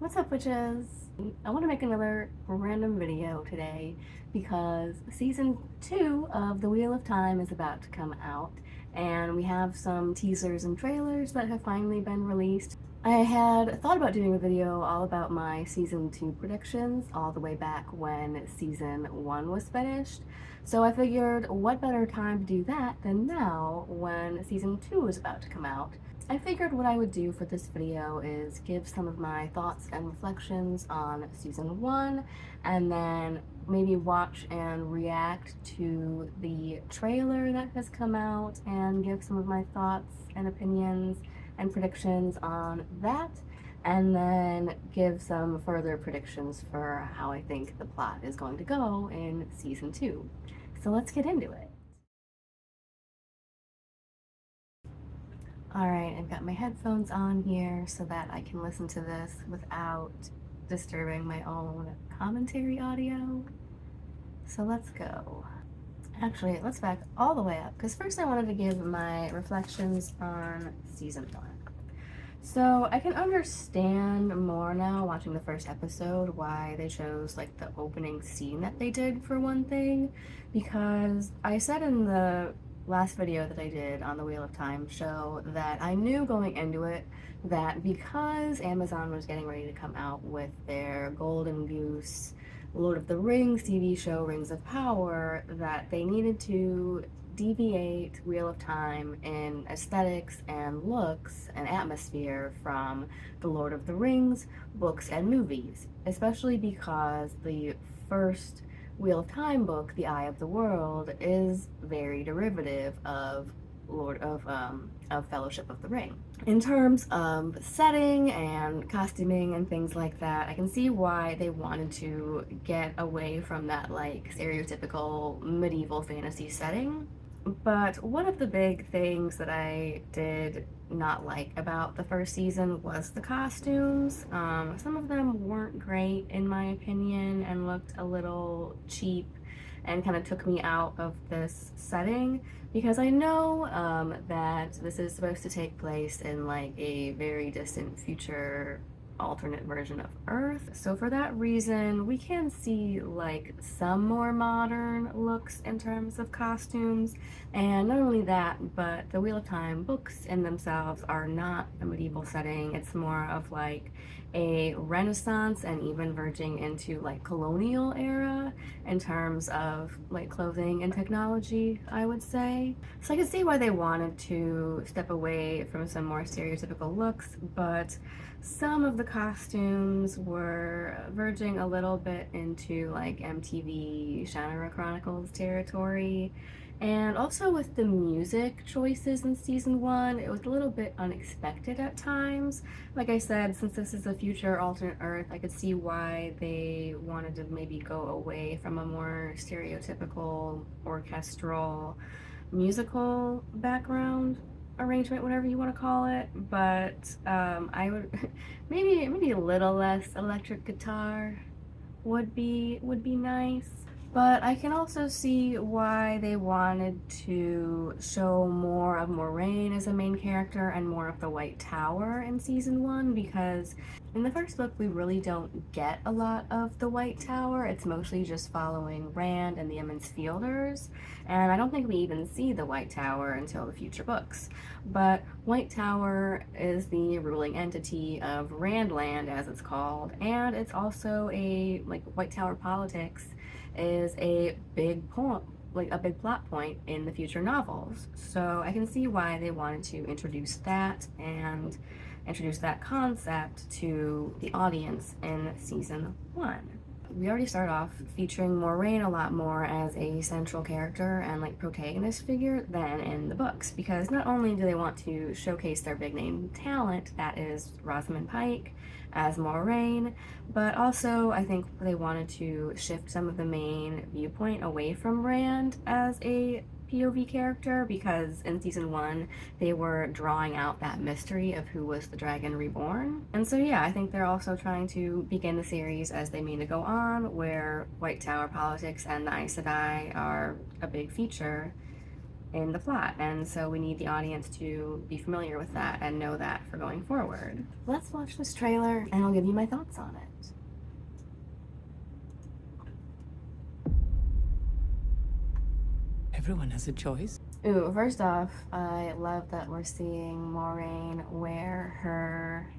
What's up, witches? I want to make another random video today because season 2 of The Wheel of Time is about to come out, and we have some teasers and trailers that have finally been released. I had thought about doing a video all about my season 2 predictions all the way back when season 1 was finished, so I figured what better time to do that than now when season 2 is about to come out. I figured what I would do for this video is give some of my thoughts and reflections on season 1, and then maybe watch and react to the trailer that has come out and give some of my thoughts and opinions and predictions on that, and then give some further predictions for how I think the plot is going to go in season 2. So let's get into it. Alright, I've got my headphones on here so that I can listen to this without disturbing my own commentary audio. So let's go. Actually, let's back all the way up, because first I wanted to give my reflections on season 1. So I can understand more now watching the first episode why they chose like the opening scene that they did for one thing, because I said in the last video that I did on the Wheel of Time show that I knew going into it that because Amazon was getting ready to come out with their Golden Goose Lord of the Rings TV show Rings of Power, that they needed to deviate Wheel of Time in aesthetics and looks and atmosphere from the Lord of the Rings books and movies, especially because the first Wheel of Time book, The Eye of the World, is very derivative of Fellowship of the Ring. In terms of setting and costuming and things like that, I can see why they wanted to get away from that like stereotypical medieval fantasy setting. But one of the big things that I did not like about the first season was the costumes. Some of them weren't great in my opinion and looked a little cheap and kind of took me out of this setting, because I know that this is supposed to take place in like a very distant future alternate version of Earth. So for that reason, we can see like some more modern looks in terms of costumes. And not only that, but the Wheel of Time books in themselves are not a medieval setting. It's more of like a Renaissance and even verging into like colonial era in terms of like clothing and technology, I would say. So I can see why they wanted to step away from some more stereotypical looks, but some of the costumes were verging a little bit into like MTV Shannara Chronicles territory. And also with the music choices in season 1, it was a little bit unexpected at times. Like I said, since this is a future alternate Earth, I could see why they wanted to maybe go away from a more stereotypical orchestral musical background arrangement, whatever you want to call it. But I would maybe a little less electric guitar would be nice. But I can also see why they wanted to show more of Moraine as a main character and more of the White Tower in season 1, because in the first book we really don't get a lot of the White Tower. It's mostly just following Rand and the Emond's Fielders, and I don't think we even see the White Tower until the future books. But White Tower is the ruling entity of Randland, as it's called, and it's also a, like, White Tower politics is a big point, like a big plot point in the future novels. So I can see why they wanted to introduce that and introduce that concept to the audience in season 1. We already start off featuring Moraine a lot more as a central character and like protagonist figure than in the books, because not only do they want to showcase their big name talent, that is Rosamund Pike as Moraine, but also I think they wanted to shift some of the main viewpoint away from Rand as a POV character, because in season 1 they were drawing out that mystery of who was the Dragon Reborn. And so yeah, I think they're also trying to begin the series as they mean to go on, where White Tower politics and the Aes Sedai are a big feature. in the plot, and so we need the audience to be familiar with that and know that for going forward. Let's watch this trailer and I'll give you my thoughts on it. Everyone has a choice. Ooh, first off, I love that we're seeing Moraine wear her,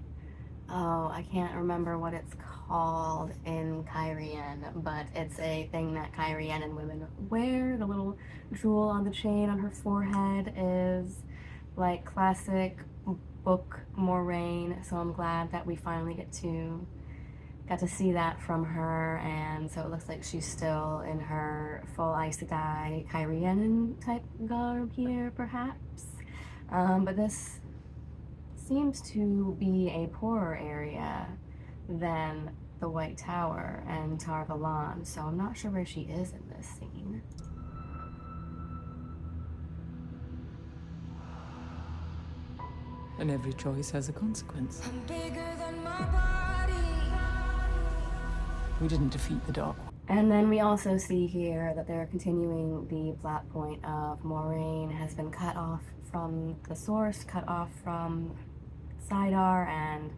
oh, I can't remember what it's called in Kyrian, but it's a thing that Kyrian women wear. The little jewel on the chain on her forehead is like classic book Moraine, so I'm glad that we finally got to see that from her, and so it looks like she's still in her full Aes Sedai Kyrian type garb here, perhaps. But this seems to be a poorer area than the White Tower and Tar Valon, so I'm not sure where she is in this scene. And every choice has a consequence. I'm bigger than my body. We didn't defeat the Dark. And then we also see here that they're continuing the plot point of Moraine has been cut off from the source, cut off from Sidar and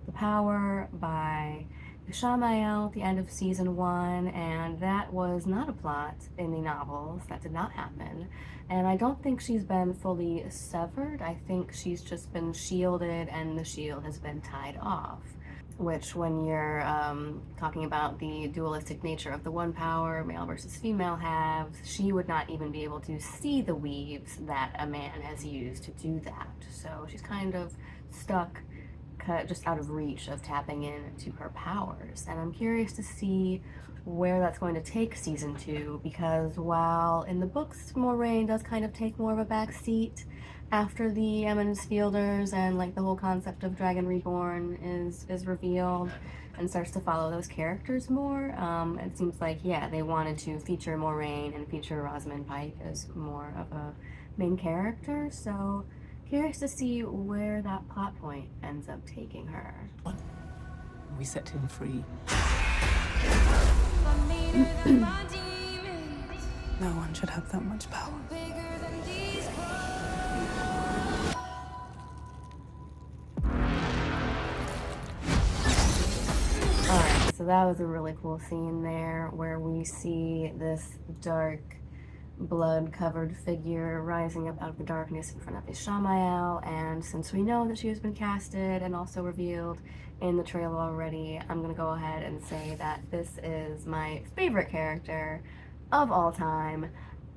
the power by Ishamael at the end of season 1, and that was not a plot in the novels. That did not happen. And I don't think she's been fully severed. I think she's just been shielded and the shield has been tied off. Which, when you're talking about the dualistic nature of the one power, male versus female halves, she would not even be able to see the weaves that a man has used to do that. So she's kind of stuck, just out of reach of tapping into her powers. And I'm curious to see where that's going to take season 2, because while in the books Moraine does kind of take more of a back seat after the Eminence Fielders and like the whole concept of Dragon Reborn is revealed and starts to follow those characters more, it seems like, yeah, they wanted to feature Moraine and feature Rosamund Pike as more of a main character, so curious to see where that plot point ends up taking her. We set him free. I'm meaner than my demons. No one should have that much power. Bigger than these Alright, so that was a really cool scene there where we see this dark, blood-covered figure rising up out of the darkness in front of Ishamael, and since we know that she has been casted and also revealed in the trailer already, I'm gonna go ahead and say that this is my favorite character of all time.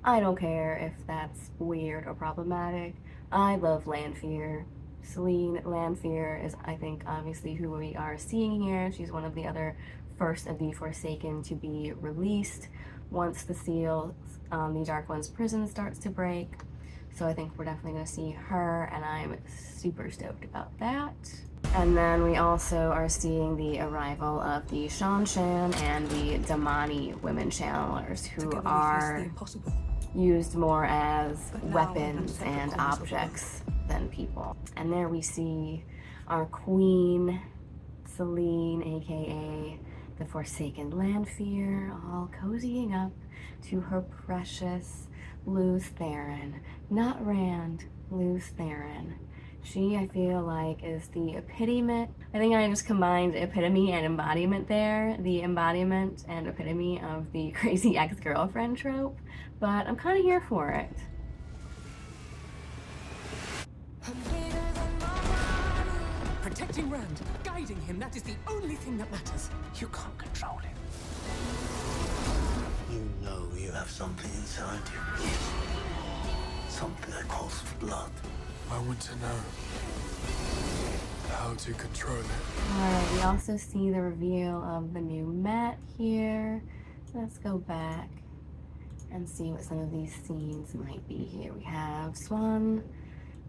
I don't care if that's weird or problematic. I love Lanfear. Celine Lanfear is, I think, obviously who we are seeing here. She's one of the other first of the Forsaken to be released once the seal on the Dark One's prison starts to break. So I think we're definitely going to see her, and I'm super stoked about that. And then we also are seeing the arrival of the Shanshan and the Damani women channelers, who are used more as weapons and objects than people. And there we see our queen, Celine, aka the Forsaken Lanfear, all cozying up to her precious Luz Theron. Not Rand, Luz Theron. She, I feel like, is the epitome. I think I just combined epitome and embodiment there. The embodiment and epitome of the crazy ex-girlfriend trope. But I'm kind of here for it. Protecting Rand, guiding him, that is the only thing that matters. You can't control him. You know you have something inside you. Something that calls for blood. I want to know how to control it. Alright, we also see the reveal of the new Met here. Let's go back and see what some of these scenes might be here. We have Swan,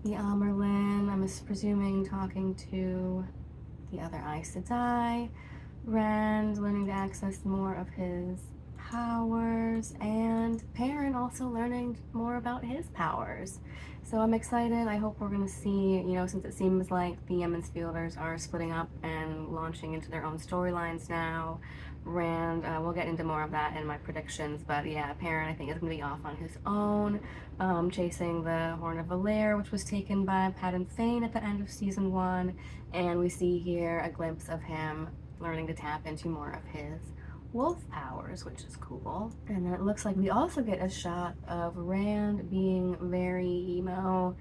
the Amerlin, I'm presuming talking to the other Aes Sedai. Rand learning to access more of his powers, and Perrin also learning more about his powers. So I'm excited. I hope we're gonna see, since it seems like the Fielders are splitting up and launching into their own storylines now. Rand, we'll get into more of that in my predictions, but yeah, Perrin I think is gonna be off on his own, chasing the Horn of Valere, which was taken by Padden Fane at the end of season 1, and we see here a glimpse of him learning to tap into more of his wolf powers, which is cool. And then it looks like we also get a shot of Rand being very emo,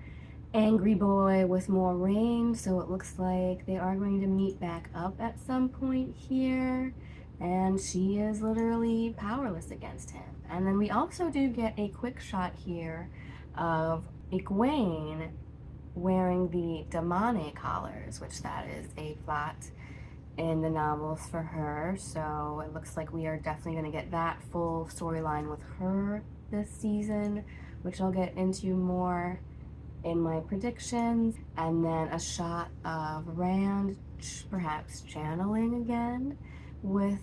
angry boy with more range, so it looks like they are going to meet back up at some point here, and she is literally powerless against him. And then we also do get a quick shot here of Egwene wearing the Damane collars, which that is a plot in the novels for her, so it looks like we are definitely going to get that full storyline with her this season, which I'll get into more in my predictions. And then a shot of Rand perhaps channeling again, with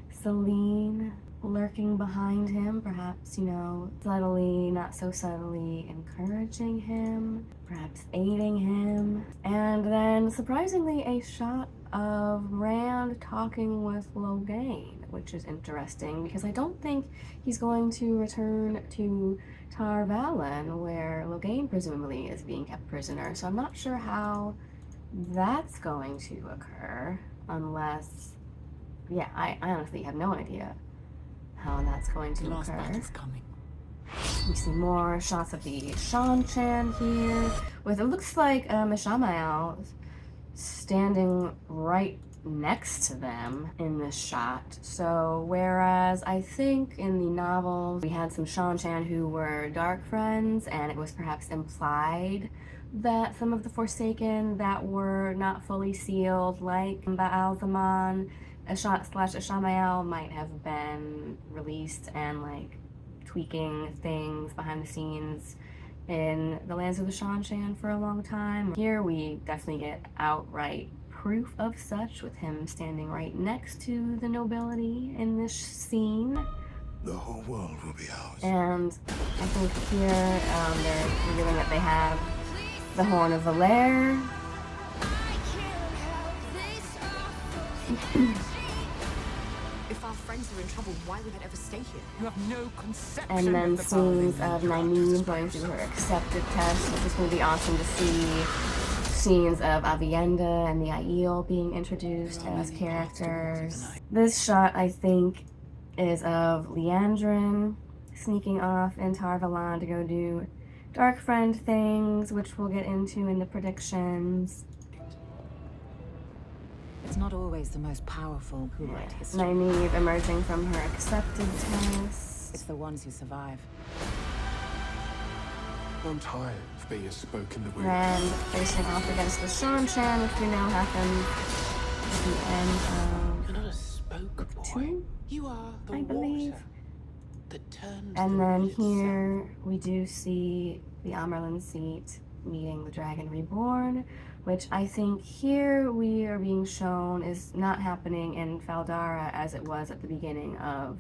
Celine lurking behind him, perhaps, subtly, not so subtly encouraging him, perhaps aiding him. And then surprisingly a shot of Rand talking with Logain, which is interesting because I don't think he's going to return to Tar Valon, where Logain presumably is being kept prisoner. So I'm not sure how that's going to occur, unless, yeah, I honestly have no idea how that's going to The last occur. battle's coming. We see more shots of the Shan-Chan here, with it looks like Mishamael standing right next to them in this shot. So whereas I think in the novels we had some Shan-Chan who were dark friends, and it was perhaps implied that some of the Forsaken that were not fully sealed, like Baal Zaman, Ashamael, might have been released and like tweaking things behind the scenes in the lands of the Shan-Chan for a long time. Here we definitely get outright proof of such, with him standing right next to the nobility in this scene. The whole world will be ours. And I think here they're revealing that they have the Horn of Valere. If our friends are in trouble, why would it ever stay here? You have no conception. And then of the power they scenes wield of to Nynaeve us. going through her accepted test, which is going to be awesome to see. Scenes of Avienda and the Aiel being introduced as characters. This shot, I think, is of Leandrin sneaking off in Tar Valon to go do dark friend things, which we'll get into in the predictions. It's not always the most powerful who write history. Nynaeve emerging from her accepted test. It's the ones who survive. I'm tired of being a spoke in the wind. Rand facing off against the Shan-Chan, which we know happened at the end You're not a spoke of boy. 2, You are the I believe. water that turns And the then reeds here we do see the Amerlin seat meeting the Dragon Reborn, which I think here we are being shown is not happening in Faldara as it was at the beginning of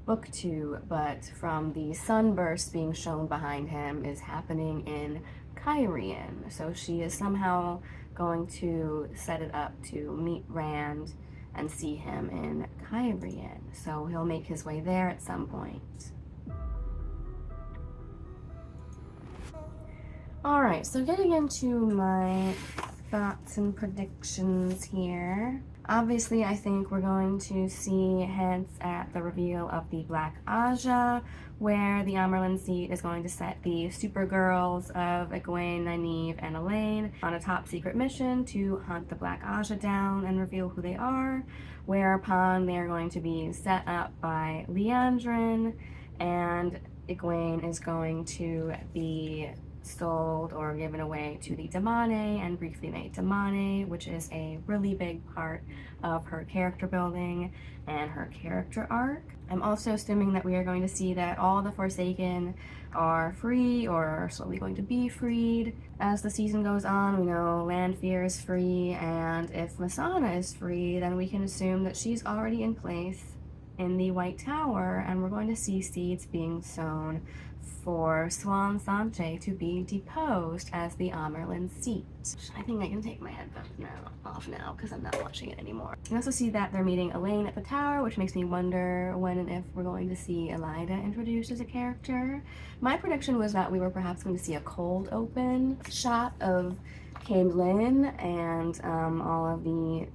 Book 2, but from the sunburst being shown behind him is happening in Kyrian. So she is somehow going to set it up to meet Rand and see him in Kyrian. So he'll make his way there at some point. Alright, so getting into my thoughts and predictions here. Obviously, I think we're going to see hints at the reveal of the Black Aja, where the Amerlin seat is going to set the Supergirls of Egwene, Nynaeve, and Elaine on a top secret mission to hunt the Black Aja down and reveal who they are, whereupon they are going to be set up by Leandrin, and Egwene is going to be sold or given away to the Damane and briefly made Damane, which is a really big part of her character building and her character arc. I'm also assuming that we are going to see that all the Forsaken are free or are slowly going to be freed as the season goes on. We know Lanfear is free, and if Masana is free, then we can assume that she's already in place in the White Tower, and we're going to see seeds being sown for Swan Sanche to be deposed as the Amerlin seat. I think I can take my headphones off now because I'm not watching it anymore. You also see that they're meeting Elaine at the tower, which makes me wonder when and if we're going to see Elida introduced as a character. My prediction was that we were perhaps going to see a cold open shot of Camelin and all of the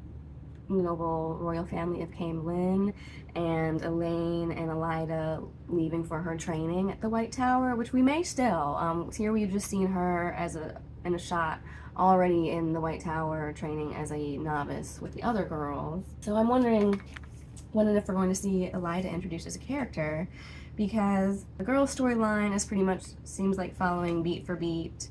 noble royal family of Camelin and Elaine and Elida leaving for her training at the White Tower, which we may still. Here we've just seen her in a shot already in the White Tower training as a novice with the other girls. So I'm wondering when and if we're going to see Elida introduced as a character, because the girls' storyline is pretty much seems like following beat for beat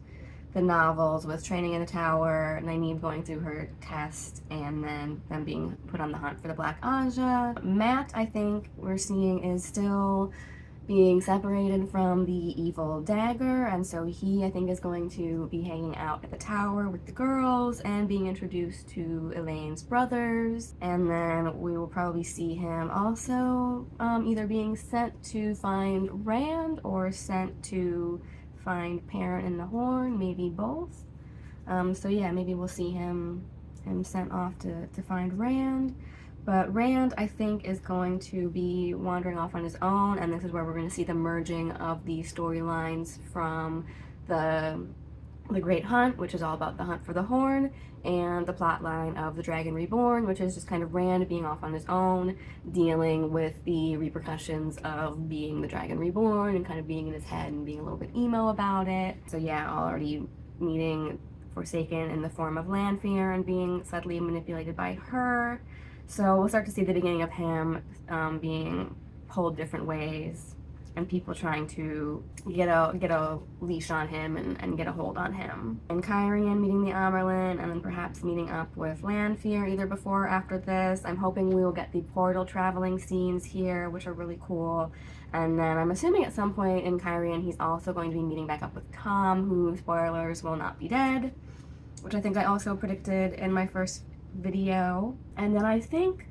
the novels, with training in the tower, Nynaeve going through her test, and then them being put on the hunt for the Black Aja. Matt, I think we're seeing, is still being separated from the evil dagger, and so he, I think, is going to be hanging out at the tower with the girls and being introduced to Elaine's brothers. And then we will probably see him also either being sent to find Rand or sent to find Perrin in the Horn, maybe both. So yeah, maybe we'll see him sent off to find Rand. But Rand, I think, is going to be wandering off on his own, and this is where we're going to see the merging of the storylines from the Great Hunt, which is all about the hunt for the Horn, and the plotline of the Dragon Reborn, which is just kind of Rand being off on his own, dealing with the repercussions of being the Dragon Reborn and kind of being in his head and being a little bit emo about it. So yeah, already meeting Forsaken in the form of Lanfear and being subtly manipulated by her. So we'll start to see the beginning of him being pulled different ways, and people trying to get a leash on him and get a hold on him. And Kyrian meeting the Amerlin, and then perhaps meeting up with Lanfear either before or after this. I'm hoping we will get the portal traveling scenes here, which are really cool. And then I'm assuming at some point in Kyrian he's also going to be meeting back up with Tom, who, spoilers, will not be dead, which I think I also predicted in my first video. And then I think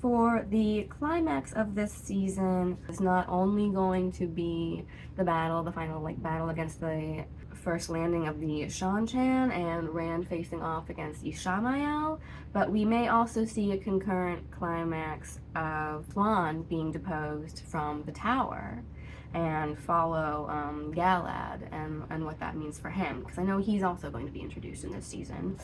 for the climax of this season is not only going to be the final battle against the first landing of the Shan-Chan and Rand facing off against the Ishamael, but we may also see a concurrent climax of Thrawn being deposed from the tower, and follow Galad and what that means for him, because I know he's also going to be introduced in this season.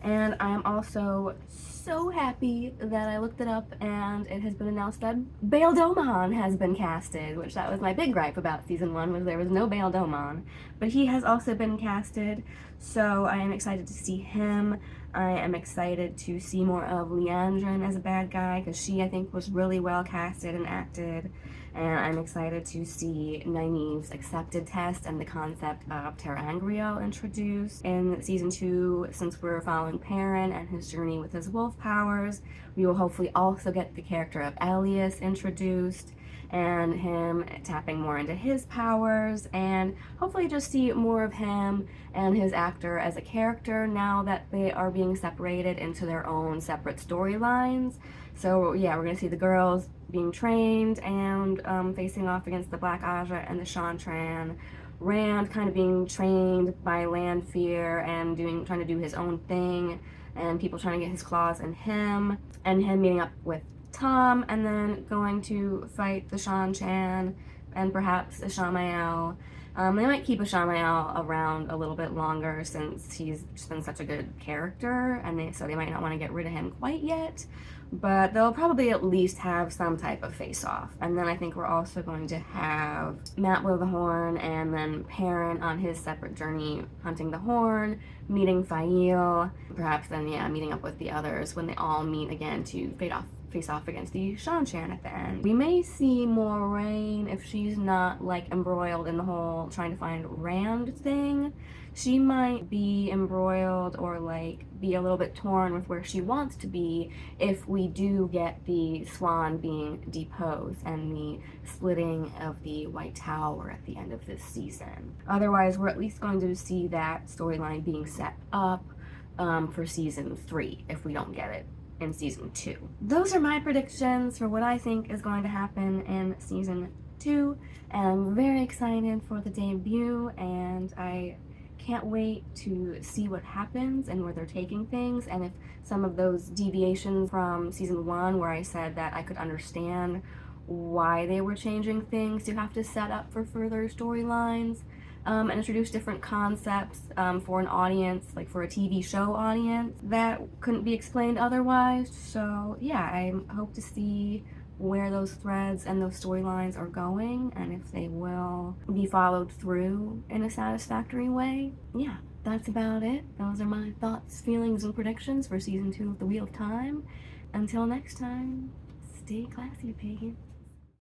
And I am also so happy that I looked it up and it has been announced that Bail Domon has been casted, which that was my big gripe about season 1, was there was no Bail Domon. But he has also been casted, so I am excited to see him. I am excited to see more of Liandrin as a bad guy, because she, I think, was really well casted and acted. And I'm excited to see Nynaeve's accepted test and the concept of Terangriel introduced in season 2. Since we're following Perrin and his journey with his wolf powers, we will hopefully also get the character of Elias introduced, and him tapping more into his powers, and hopefully just see more of him and his actor as a character now that they are being separated into their own separate storylines. So yeah, we're gonna see the girls being trained and facing off against the Black Aja and the Shan-Tran. Rand kind of being trained by Lanfear and trying to do his own thing, and people trying to get his claws in him, and him meeting up with Tom and then going to fight the Shan-Chan and perhaps Ishamael. They might keep Ishamael around a little bit longer since he's just been such a good character, and so they might not want to get rid of him quite yet, but they'll probably at least have some type of face-off. And then I think we're also going to have Matt blow the horn, and then Perrin on his separate journey hunting the horn, meeting Fael, perhaps then, yeah, meeting up with the others when they all meet again to face off against the Shan-Chan at the end. We may see Moraine if she's not like embroiled in the whole trying to find Rand thing. She might be embroiled or like be a little bit torn with where she wants to be if we do get the Swan being deposed and the splitting of the White Tower at the end of this season. Otherwise, we're at least going to see that storyline being set up for season 3 if we don't get it in season 2. Those are my predictions for what I think is going to happen in season 2, and I'm very excited for the debut, and I can't wait to see what happens and where they're taking things, and if some of those deviations from season 1 where I said that I could understand why they were changing things to have to set up for further storylines, and introduce different concepts for an audience, like for a TV show audience, that couldn't be explained otherwise. So yeah, I hope to see where those threads and those storylines are going, and if they will be followed through in a satisfactory way. Yeah, that's about it. Those are my thoughts, feelings, and predictions for season 2 of The Wheel of Time. Until next time, stay classy, pagan.